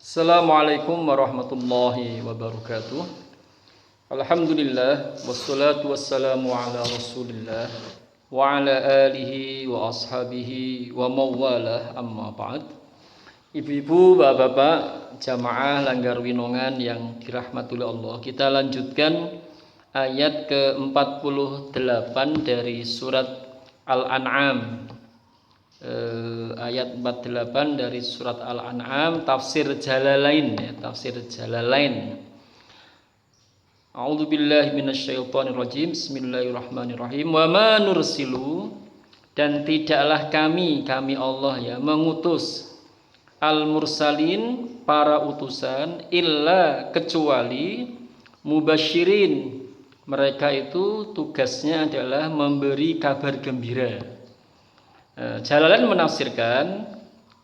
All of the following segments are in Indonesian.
Assalamualaikum warahmatullahi wabarakatuh. Alhamdulillah wassalatu wassalamu ala Rasulillah wa ala alihi wa ashabihi wa mawalah amma ba'd. Ibu-ibu, bapak-bapak, jamaah Langgar Winongan yang dirahmati Allah. Kita lanjutkan ayat ke-48 dari surat Al-An'am. Ayat 48 dari surat Al-An'am, tafsir Jalalain ya, tafsir Jalalain. A'udzubillahi minasyaitonirrajim. Bismillahirrahmanirrahim. Wa ma nursilu, dan tidaklah kami Allah ya mengutus al-mursalin, para utusan, illa kecuali mubasyirin, mereka itu tugasnya adalah memberi kabar gembira. Jalalain menafsirkan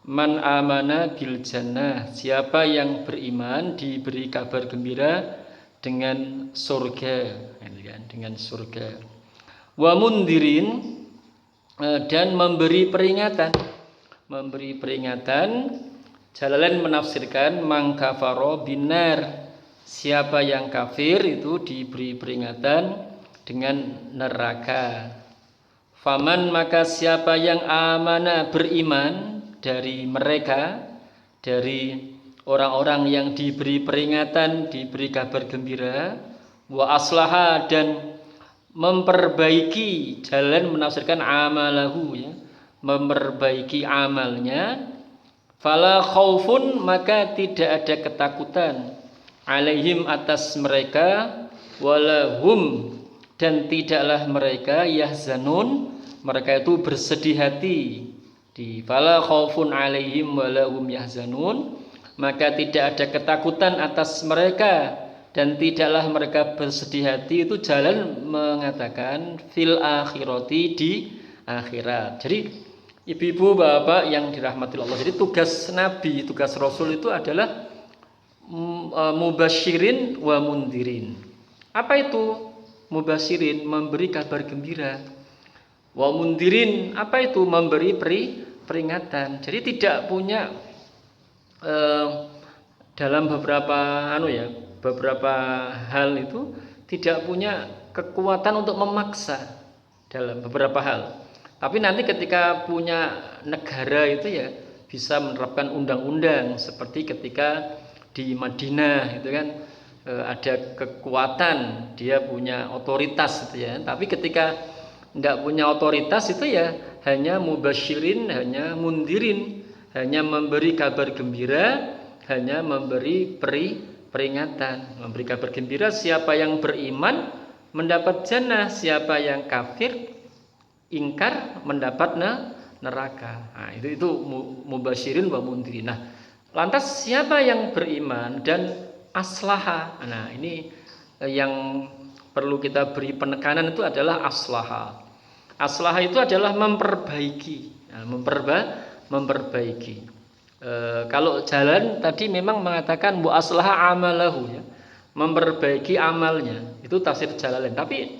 man amana bil jannah, siapa yang beriman diberi kabar gembira dengan surga, dengan surga. Wa mundirin, dan memberi peringatan. Jalalain menafsirkan man kafaro binar, siapa yang kafir itu diberi peringatan dengan neraka. Faman, maka siapa yang amana beriman dari mereka, dari orang-orang yang diberi peringatan, diberi kabar gembira, wa aslaha, dan memperbaiki, Jalalain menafsirkan amalahu ya, memperbaiki amalnya, fala khaufun, maka tidak ada ketakutan, alaihim, atas mereka, walahum, dan tidaklah mereka yahzanun, mereka itu bersedih hati. Di fala khaufun alaihim walahum yahzanun, maka tidak ada ketakutan atas mereka dan tidaklah mereka bersedih hati. Itu Jalalain mengatakan fil akhirati, di akhirat. Jadi ibu-ibu, bapak yang dirahmati Allah, jadi tugas Nabi, tugas Rasul itu adalah mubasyirin wa mundirin. Apa itu mubasyirin? Memberi kabar gembira. Wa mundirin, apa itu? Memberi peringatan. Jadi tidak punya dalam beberapa hal itu tidak punya kekuatan untuk memaksa dalam beberapa hal. Tapi nanti ketika punya negara itu ya bisa menerapkan undang-undang, seperti ketika di Madinah itu kan ada kekuatan, dia punya otoritas gitu ya. Tapi ketika tidak punya otoritas itu ya hanya mubasyirin, hanya mundirin, hanya memberi kabar gembira, hanya memberi peringatan. Memberi kabar gembira, siapa yang beriman mendapat jannah, siapa yang kafir ingkar mendapat neraka. Nah, itu mubasyirin wa mundirin. Nah, lantas siapa yang beriman dan aslaha? Nah, ini yang perlu kita beri penekanan, itu adalah aslaha. Aslaha itu adalah memperbaiki. Nah, memperbaiki. Kalau Jalalain tadi memang mengatakan bu aslaha amalahu ya, memperbaiki amalnya. Itu tafsir Jalalain. Tapi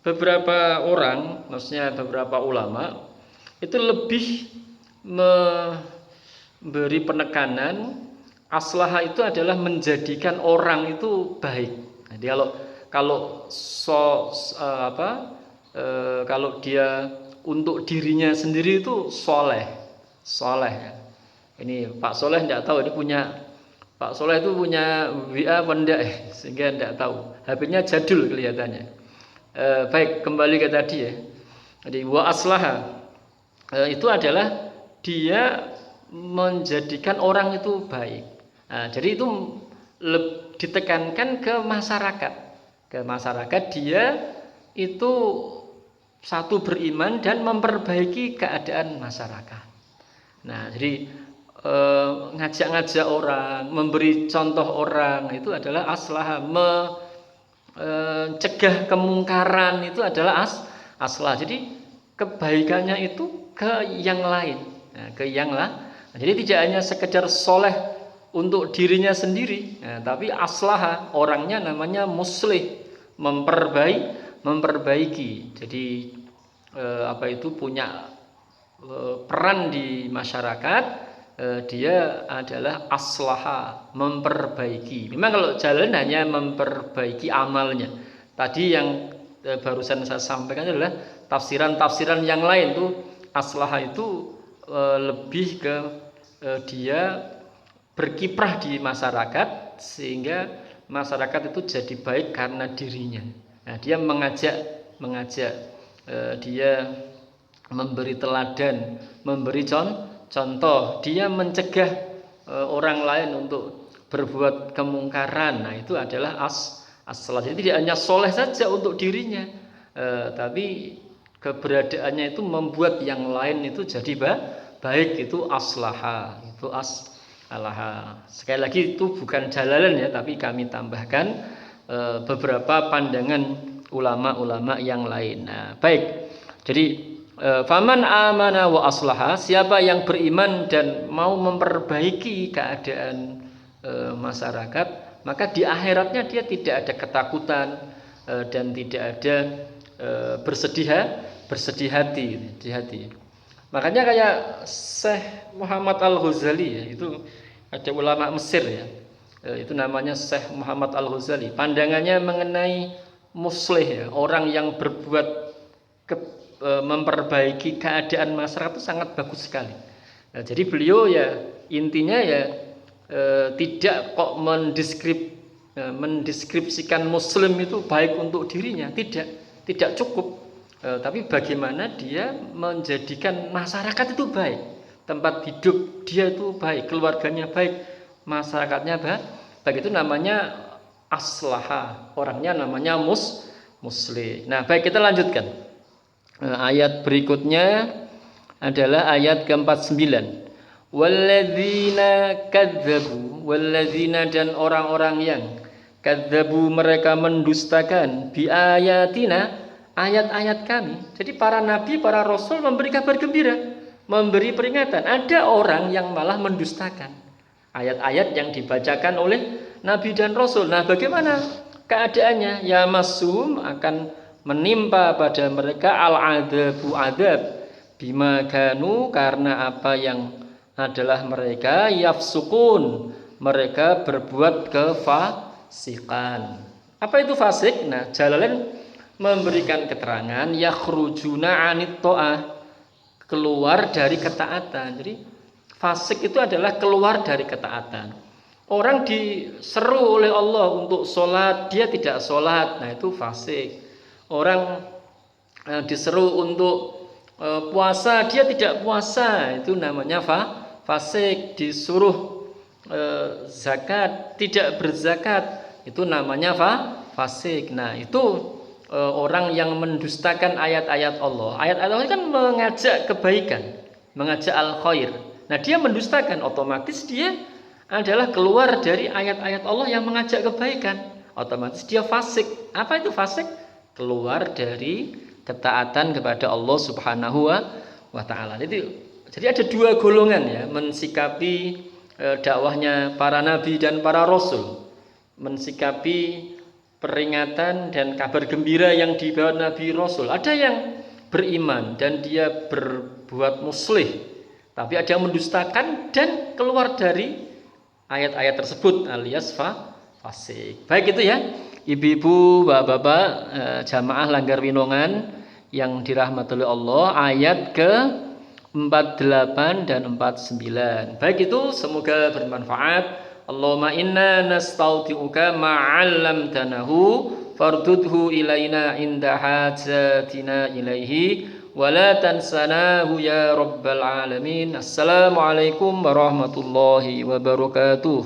beberapa orang, maksudnya beberapa ulama, itu lebih memberi penekanan aslaha itu adalah menjadikan orang itu baik. Jadi kalau dia untuk dirinya sendiri itu soleh ya. Ini Pak Soleh tidak tahu, ini Pak Soleh itu punya WA apa enggak, sehingga tidak tahu. HP-nya jadul kelihatannya. Baik, kembali ke tadi ya. Jadi wa aslaha itu adalah dia menjadikan orang itu baik. Nah, jadi itu ditekankan ke masyarakat dia itu satu beriman dan memperbaiki keadaan masyarakat. Nah, jadi ngajak-ngajak orang, memberi contoh orang, itu adalah aslaha. Cegah kemungkaran itu adalah aslah. Jadi kebaikannya itu ke yang lain, jadi tidak hanya sekedar soleh untuk dirinya sendiri, tapi aslaha, orangnya namanya muslih, memperbaiki. Jadi punya peran di masyarakat, dia adalah aslaha, memperbaiki. Memang kalau jalan hanya memperbaiki amalnya. Tadi yang barusan saya sampaikan adalah tafsiran-tafsiran yang lain tuh aslaha itu lebih ke dia berkiprah di masyarakat sehingga masyarakat itu jadi baik karena dirinya. Nah, dia mengajak dia memberi teladan, memberi contoh, dia mencegah orang lain untuk berbuat kemungkaran. Nah, itu adalah as-salah. Jadi tidak hanya soleh saja untuk dirinya, tapi keberadaannya itu membuat yang lain itu jadi baik. Itu aslaha, itu as-alaha. Sekali lagi itu bukan jalalan ya, tapi kami tambahkan beberapa pandangan ulama-ulama yang lain. Nah, baik. Jadi faman amana wa aslaha, siapa yang beriman dan mau memperbaiki keadaan masyarakat, maka di akhiratnya dia tidak ada ketakutan dan tidak ada bersedih hati. Makanya kayak Syekh Muhammad Al-Ghazali ya, itu ada ulama Mesir ya, itu namanya Syekh Muhammad Al-Ghazali. Pandangannya mengenai muslih ya, orang yang berbuat memperbaiki keadaan masyarakat itu sangat bagus sekali. Nah, jadi beliau ya intinya ya tidak kok mendeskripsikan muslim itu baik untuk dirinya, tidak cukup. Tapi bagaimana dia menjadikan masyarakat itu baik, tempat hidup dia itu baik, keluarganya baik, masyarakatnya baik, itu namanya aslaha, orangnya namanya muslih. Nah, baik, kita lanjutkan. Ayat berikutnya adalah ayat ke-49. Walladzina dan orang-orang yang kadzabu, mereka mendustakan biayatina, ayat-ayat kami. Jadi para nabi, para rasul memberi kabar gembira, memberi peringatan. Ada orang yang malah mendustakan ayat-ayat yang dibacakan oleh nabi dan rasul. Nah, bagaimana keadaannya? Ya masum, akan menimpa pada mereka al-adabu, adab, bima kanu, karena apa yang adalah mereka yafsukun, mereka berbuat kefasikan. Apa itu fasik? Nah, Jalalain memberikan keterangan yakhrujuna anit ta'ah, keluar dari ketaatan. Jadi fasik itu adalah keluar dari ketaatan. Orang diseru oleh Allah untuk sholat, dia tidak sholat, nah itu fasik. Orang diseru untuk puasa, dia tidak puasa, itu namanya fasik. Disuruh zakat, tidak berzakat, itu namanya fasik. Nah, itu orang yang mendustakan ayat-ayat Allah. Ayat-ayat Allah kan mengajak kebaikan, mengajak al-khair. Nah, dia mendustakan, otomatis dia adalah keluar dari ayat-ayat Allah yang mengajak kebaikan. Otomatis dia fasik. Apa itu fasik? Keluar dari ketaatan kepada Allah Subhanahu wa ta'ala. Jadi ada dua golongan ya, mensikapi dakwahnya para nabi dan para rasul, mensikapi peringatan dan kabar gembira yang dibawa nabi rasul. Ada yang beriman dan dia berbuat muslih, tapi ada yang mendustakan dan keluar dari ayat-ayat tersebut alias fasik. Baik, itu ya ibu-ibu, bapak-bapak, jamaah Langgar Winongan yang dirahmati oleh Allah, ayat ke-48 dan 49. Baik, itu semoga bermanfaat. Allahumma inna nastaudi'uka ma'allamtanahu fardudhu ilaina inda hajatina ilaihi wa la tansanahu ya rabbal alamin. Assalamualaikum warahmatullahi wabarakatuh.